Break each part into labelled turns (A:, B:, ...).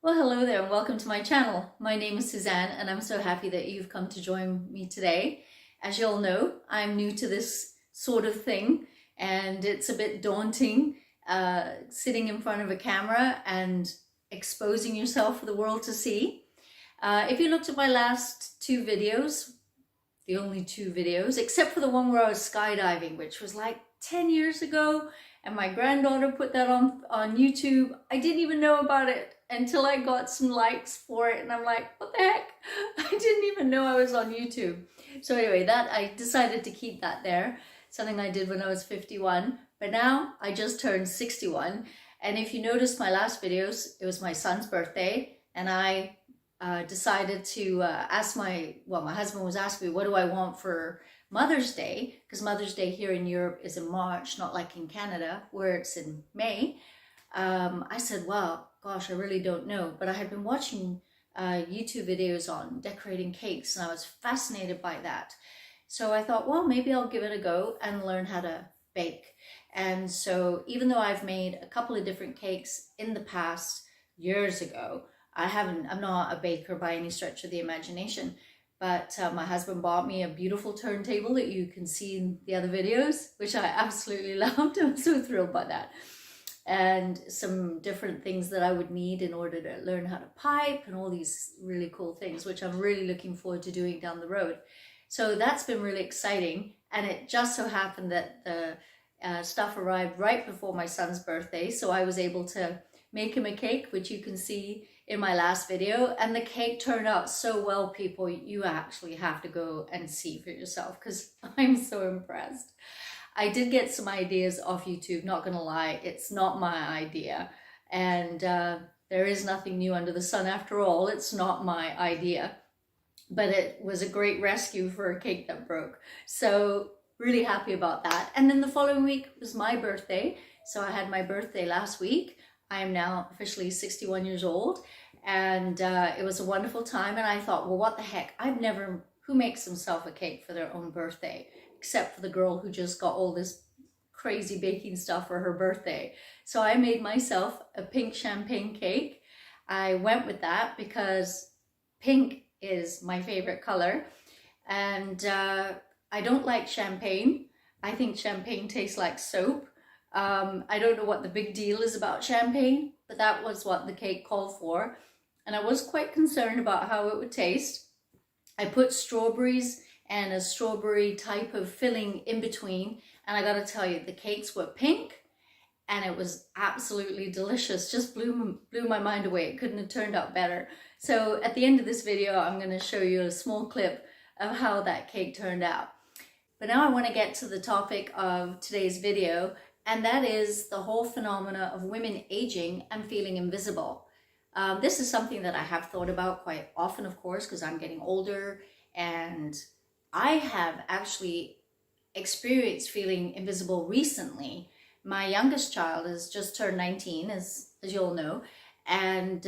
A: Well, hello there and welcome to my channel. My name is Suzanne and I'm so happy that you've come to join me today. As you all know, I'm new to this sort of thing and it's a bit daunting sitting in front of a camera and exposing yourself for the world to see. If you looked at my last two videos, the only two videos, except for the one where I was skydiving, which was like 10 years ago, and my granddaughter put that on YouTube. I didn't even know about it until I got some likes for it, and I'm like, what the heck? I didn't even know I was on YouTube. So anyway, that I decided to keep that there, something I did when I was 51, but now I just turned 61. And if you noticed my last videos, it was my son's birthday, and I decided to ask my husband was asking me, what do I want for Mother's Day? Because Mother's Day here in Europe is in March, not like in Canada where it's in May. I said, well, gosh, I really don't know. But I had been watching YouTube videos on decorating cakes and I was fascinated by that. So I thought, well, maybe I'll give it a go and learn how to bake. And so even though I've made a couple of different cakes in the past years ago, I'm not a baker by any stretch of the imagination, but my husband bought me a beautiful turntable that you can see in the other videos, which I absolutely loved. I'm so thrilled by that. And some different things that I would need in order to learn how to pipe and all these really cool things, which I'm really looking forward to doing down the road. So that's been really exciting. And it just so happened that the stuff arrived right before my son's birthday. So I was able to make him a cake, which you can see in my last video, and the cake turned out so well, people. You actually have to go and see for yourself because I'm so impressed. I did get some ideas off YouTube, not gonna lie, it's not my idea, and there is nothing new under the sun after all. It's not my idea, but it was a great rescue for a cake that broke. So really happy about that. And then the following week was my birthday, so I had my birthday last week. I am now officially 61 years old, and it was a wonderful time. And I thought, well, what the heck? Who makes themselves a cake for their own birthday, except for the girl who just got all this crazy baking stuff for her birthday. So I made myself a pink champagne cake. I went with that because pink is my favorite color, and I don't like champagne. I think champagne tastes like soap. I don't know what the big deal is about champagne, but that was what the cake called for. And I was quite concerned about how it would taste. I put strawberries and a strawberry type of filling in between. And I gotta tell you, the cakes were pink and it was absolutely delicious. Just blew my mind away. It couldn't have turned out better. So at the end of this video, I'm gonna show you a small clip of how that cake turned out. But now I wanna get to the topic of today's video, and that is the whole phenomena of women aging and feeling invisible. This is something that I have thought about quite often, of course, because I'm getting older, and I have actually experienced feeling invisible recently. My youngest child has just turned 19, as you all know, and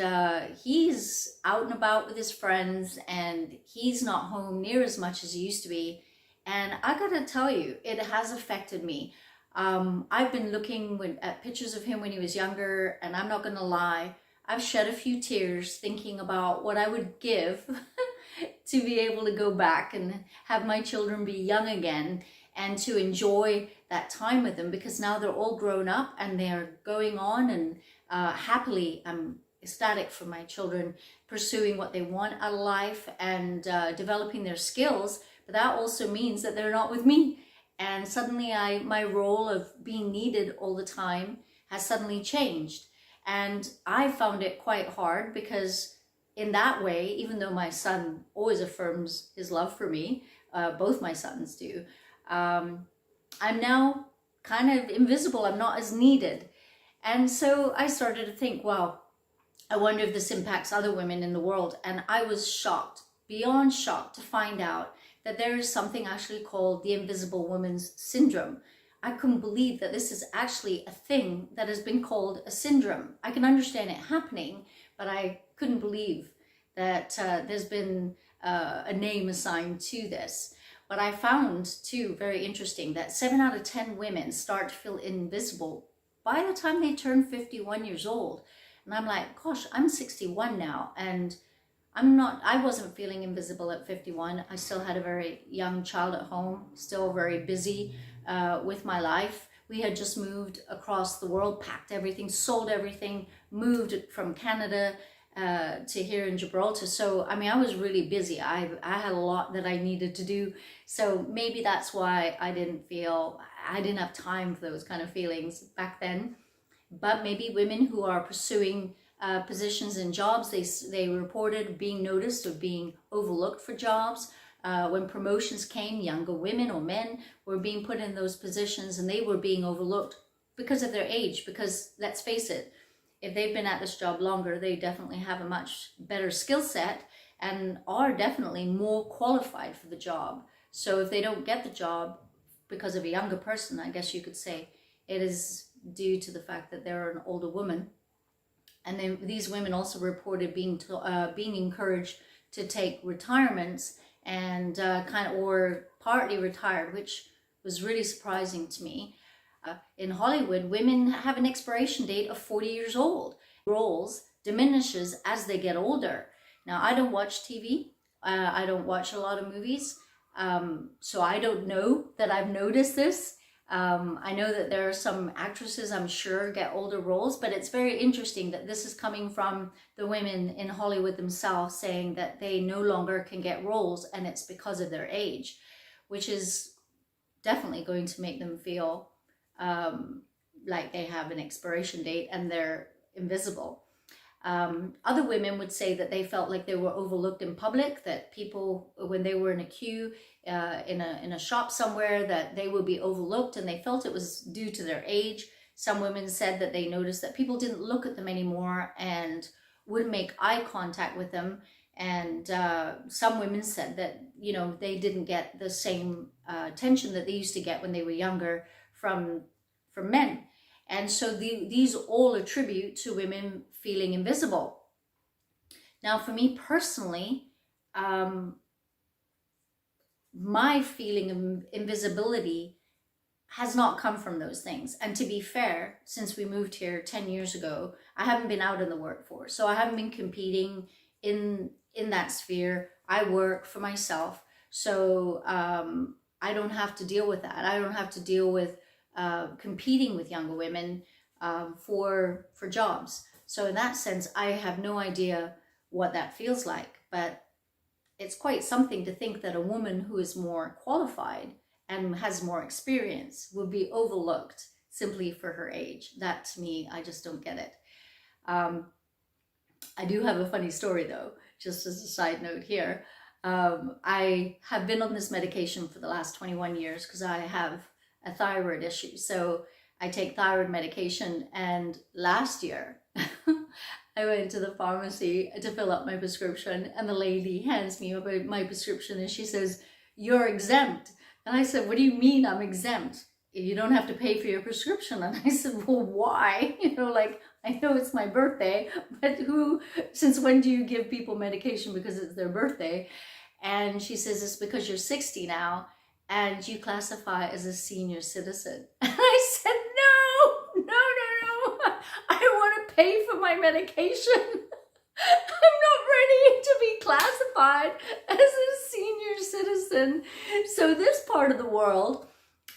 A: he's out and about with his friends, and he's not home near as much as he used to be. And I gotta tell you, it has affected me. I've been looking at pictures of him when he was younger, and I'm not gonna lie, I've shed a few tears thinking about what I would give to be able to go back and have my children be young again and to enjoy that time with them, because now they're all grown up and they're going on, and happily I'm ecstatic for my children pursuing what they want out of life and developing their skills, but that also means that they're not with me. And suddenly my role of being needed all the time has suddenly changed. And I found it quite hard because in that way, even though my son always affirms his love for me, both my sons do, I'm now kind of invisible. I'm not as needed. And so I started to think, well, I wonder if this impacts other women in the world. And I was shocked, beyond shocked, to find out that there is something actually called the Invisible Woman's Syndrome. I couldn't believe that this is actually a thing that has been called a syndrome. I can understand it happening, but I couldn't believe that there's been a name assigned to this. But I found too, very interesting, that 7 out of 10 women start to feel invisible by the time they turn 51 years old. And I'm like, gosh, I'm 61 now, and I wasn't feeling invisible at 51. I still had a very young child at home, still very busy with my life. We had just moved across the world, packed everything, sold everything, moved from Canada to here in Gibraltar. So, I mean, I was really busy. I had a lot that I needed to do. So maybe that's why I didn't have time for those kind of feelings back then. But maybe women who are pursuing positions and jobs, they reported being noticed or being overlooked for jobs. When promotions came, younger women or men were being put in those positions and they were being overlooked because of their age. Because let's face it, if they've been at this job longer, they definitely have a much better skill set and are definitely more qualified for the job. So if they don't get the job because of a younger person, I guess you could say it is due to the fact that they're an older woman. And then these women also reported being encouraged to take retirements and or partly retired, which was really surprising to me. In Hollywood, women have an expiration date of 40 years old. Roles diminishes as they get older. Now, I don't watch TV. I don't watch a lot of movies. So I don't know that I've noticed this. I know that there are some actresses, I'm sure, get older roles, but it's very interesting that this is coming from the women in Hollywood themselves saying that they no longer can get roles and it's because of their age, which is definitely going to make them feel like they have an expiration date and they're invisible. Other women would say that they felt like they were overlooked in public, that people, when they were in a queue in a shop somewhere, that they would be overlooked, and they felt it was due to their age. Some women said that they noticed that people didn't look at them anymore and wouldn't make eye contact with them. And some women said that, you know, they didn't get the same attention that they used to get when they were younger from men. And so these all attribute to women feeling invisible. Now, for me personally, my feeling of invisibility has not come from those things. And to be fair, since we moved here 10 years ago, I haven't been out in the workforce. So I haven't been competing in that sphere. I work for myself. So I don't have to deal with that. I don't have to deal with competing with younger women for jobs. So in that sense, I have no idea what that feels like. But it's quite something to think that a woman who is more qualified and has more experience will be overlooked simply for her age. That, to me, I just don't get it. I do have a funny story though, just as a side note here. I have been on this medication for the last 21 years because I have a thyroid issue. So I take thyroid medication, and last year I went to the pharmacy to fill up my prescription, and the lady hands me my prescription and she says, "You're exempt." And I said, "What do you mean I'm exempt? You don't have to pay for your prescription." And I said, "Well, why?" You know, like, I know it's my birthday, but since when do you give people medication because it's their birthday? And she says, "It's because you're 60 now and you classify as a senior citizen." And I said, no, I don't want to pay for my medication. I'm not ready to be classified as a senior citizen. So this part of the world,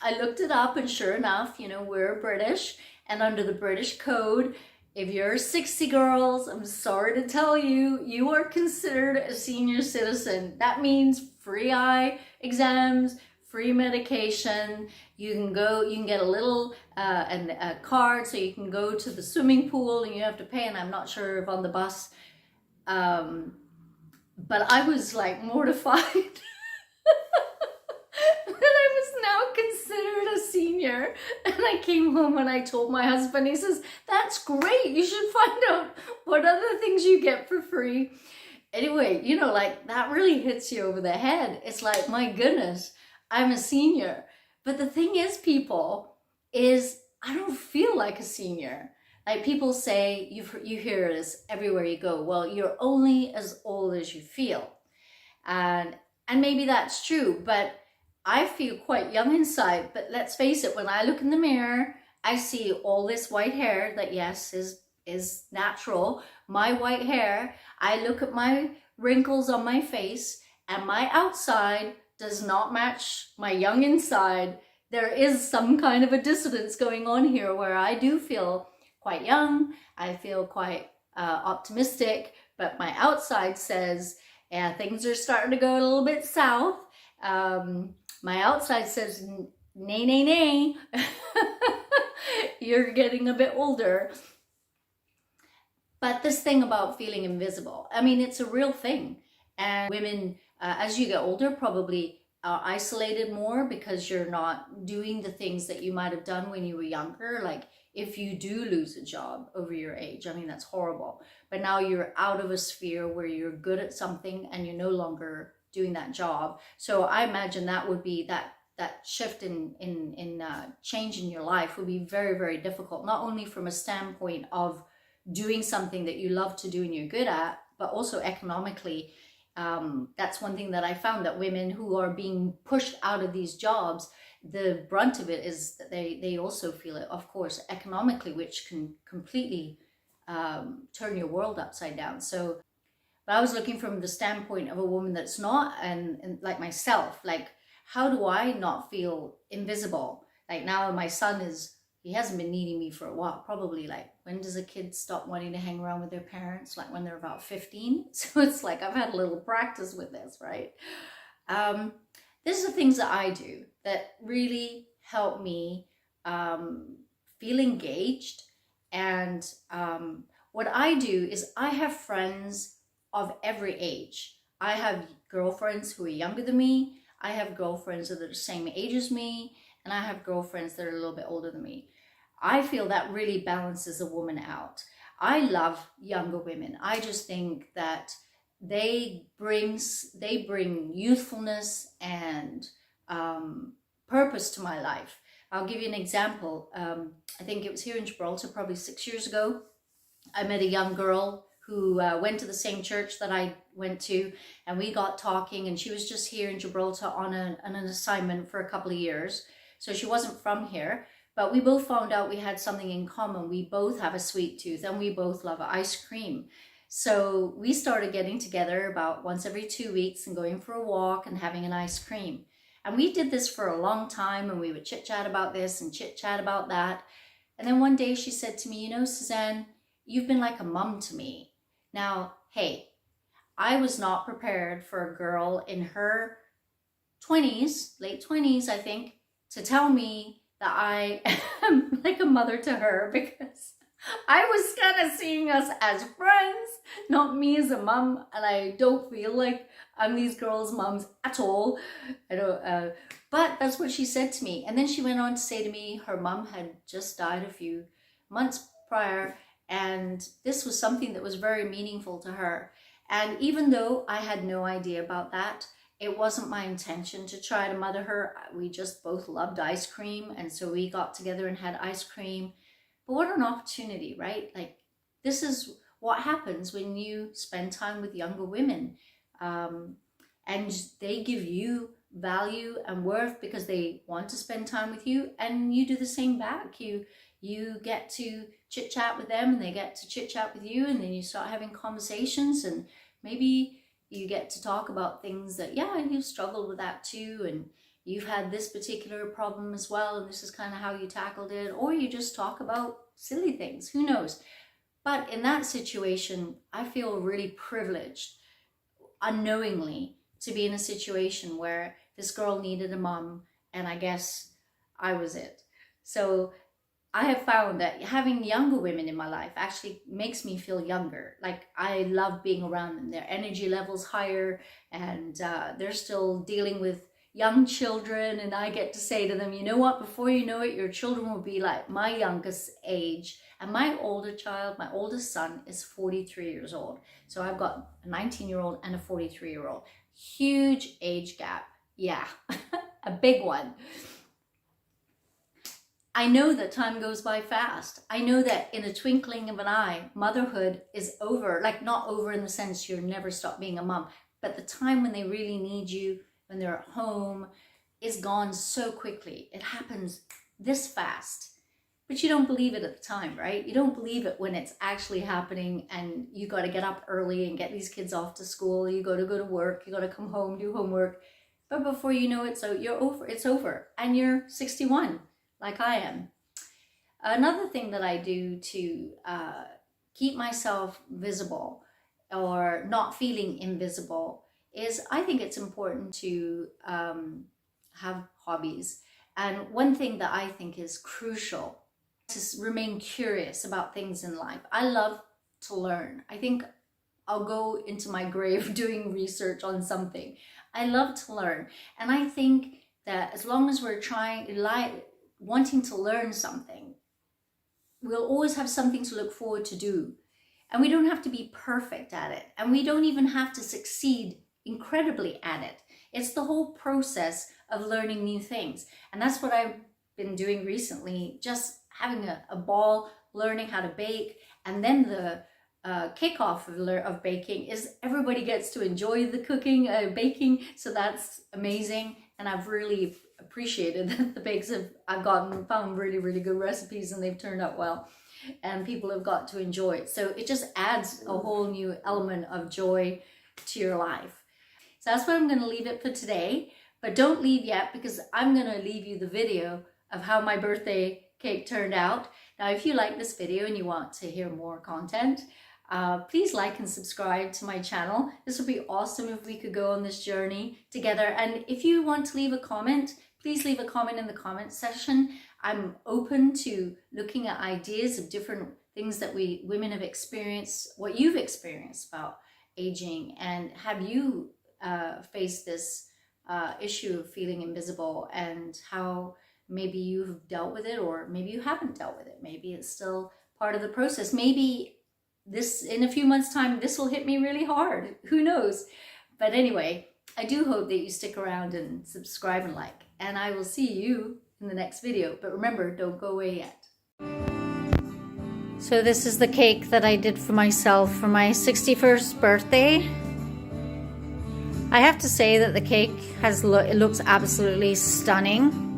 A: I looked it up, and sure enough, you know, we're British, and under the British code, if you're 60 girls, I'm sorry to tell you, you are considered a senior citizen. That means free eye exams, free medication. You can get a little a card so you can go to the swimming pool, and you have to pay, and I'm not sure if on the bus. But I was like mortified that I was now considered a senior. And I came home and I told my husband, he says, "That's great. You should find out what other things you get for free." Anyway, you know, like, that really hits you over the head. It's like, my goodness, I'm a senior. But the thing is, people, is I don't feel like a senior. Like, people say, you hear this everywhere you go, well, you're only as old as you feel. And maybe that's true, but I feel quite young inside. But let's face it, when I look in the mirror, I see all this white hair that, yes, is is natural. My white hair, I look at my wrinkles on my face, and my outside does not match my young inside. There is some kind of a dissonance going on here where I do feel quite young, I feel quite optimistic, but my outside says, yeah, things are starting to go a little bit south. My outside says, nay, nay, nay, you're getting a bit older. But this thing about feeling invisible, I mean, it's a real thing. And women, as you get older, probably are isolated more because you're not doing the things that you might have done when you were younger. Like if you do lose a job over your age, I mean, that's horrible. But now you're out of a sphere where you're good at something and you're no longer doing that job. So I imagine that would be that shift in change in your life would be very, very difficult, not only from a standpoint of doing something that you love to do and you're good at, but also economically. That's one thing that I found, that women who are being pushed out of these jobs, the brunt of it is that they also feel it, of course, economically, which can completely turn your world upside down. So, but I was looking from the standpoint of a woman that's not, and like myself, like, how do I not feel invisible? Like now my son he hasn't been needing me for a while. Probably like, when does a kid stop wanting to hang around with their parents? Like when they're about 15. So it's like, I've had a little practice with this, right? These are things that I do that really help me feel engaged. And what I do is I have friends of every age. I have girlfriends who are younger than me. I have girlfriends that are the same age as me. And I have girlfriends that are a little bit older than me. I feel that really balances a woman out. I love younger women. I just think that they bring youthfulness and purpose to my life. I'll give you an example. I think it was here in Gibraltar, probably 6 years ago. I met a young girl who went to the same church that I went to, and we got talking, and she was just here in Gibraltar on an assignment for a couple of years. So she wasn't from here, but we both found out we had something in common. We both have a sweet tooth and we both love ice cream. So we started getting together about once every 2 weeks and going for a walk and having an ice cream. And we did this for a long time, and we would chit chat about this and chit chat about that. And then one day she said to me, you know, Suzanne, you've been like a mom to me. Now, hey, I was not prepared for a girl in her 20s, late 20s, I think, to tell me that I am like a mother to her, because I was kind of seeing us as friends, not me as a mom, and I don't feel like I'm these girls' moms at all. I don't, but that's what she said to me. And then she went on to say to me her mom had just died a few months prior, and this was something that was very meaningful to her. And even though I had no idea about that, it wasn't my intention to try to mother her. We just both loved ice cream, and so we got together and had ice cream. But what an opportunity, right? Like, this is what happens when you spend time with younger women. And they give you value and worth because they want to spend time with you, and you do the same back. You get to chit chat with them, and they get to chit chat with you, and then you start having conversations, and maybe you get to talk about things that, yeah, you've struggled with that too, and you've had this particular problem as well, and this is kind of how you tackled it, or you just talk about silly things, who knows. But in that situation, I feel really privileged, unknowingly, to be in a situation where this girl needed a mom, and I guess I was it. So I have found that having younger women in my life actually makes me feel younger. Like, I love being around them. Their energy level's higher, and they're still dealing with young children, and I get to say to them, you know what, before you know it, your children will be like my youngest age. And my older child, my oldest son, is 43 years old. So I've got a 19-year-old and a 43-year-old. Huge age gap. Yeah, a big one. I know that time goes by fast. I know that in a twinkling of an eye, motherhood is over. Like, not over in the sense you'll never stop being a mom, but the time when they really need you, when they're at home, is gone so quickly. It happens this fast. but you don't believe it at the time, right? You don't believe it when it's actually happening and you got to get up early and get these kids off to school. You got to go to work, you got to come home, do homework. But before you know it, so it's over and you're 61 like I am. Another thing that I do to keep myself visible or not feeling invisible is I think it's important to have hobbies. And one thing that I think is crucial is to remain curious about things in life. I love to learn. I think I'll go into my grave doing research on something. I love to learn. And I think that as long as we're wanting to learn something, we'll always have something to look forward to do. And we don't have to be perfect at it. And we don't even have to succeed incredibly at it. It's the whole process of learning new things. And that's what I've been doing recently, just having a ball, learning how to bake. And then the kickoff of baking is everybody gets to enjoy the cooking, baking. So that's amazing. And I've really appreciated that the bakes I've found really, really good recipes and they've turned out well. And people have got to enjoy it. So it just adds a whole new element of joy to your life. So that's where I'm going to leave it for today. But don't leave yet, because I'm going to leave you the video of how my birthday cake turned out. Now, if you like this video and you want to hear more content, please like and subscribe to my channel. This would be awesome if we could go on this journey together. And if you want to leave a comment, please leave a comment in the comment section. I'm open to looking at ideas of different things that we women have experienced, what you've experienced about aging, and have you faced this issue of feeling invisible, and how maybe you've dealt with it, or maybe you haven't dealt with it. Maybe it's still part of the process. Maybe in a few months' time, this will hit me really hard. Who knows? But anyway, I do hope that you stick around and subscribe and like, and I will see you in the next video. But remember, don't go away yet. So this is the cake that I did for myself for my 61st birthday. I have to say that the cake it looks absolutely stunning.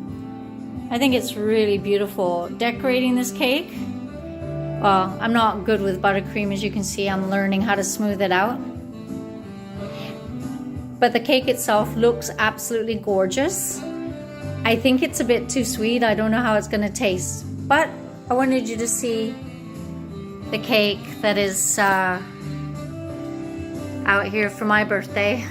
A: I think it's really beautiful decorating this cake. Well, I'm not good with buttercream, as you can see. I'm learning how to smooth it out. But the cake itself looks absolutely gorgeous. I think it's a bit too sweet. I don't know how it's going to taste. But I wanted you to see the cake that is out here for my birthday.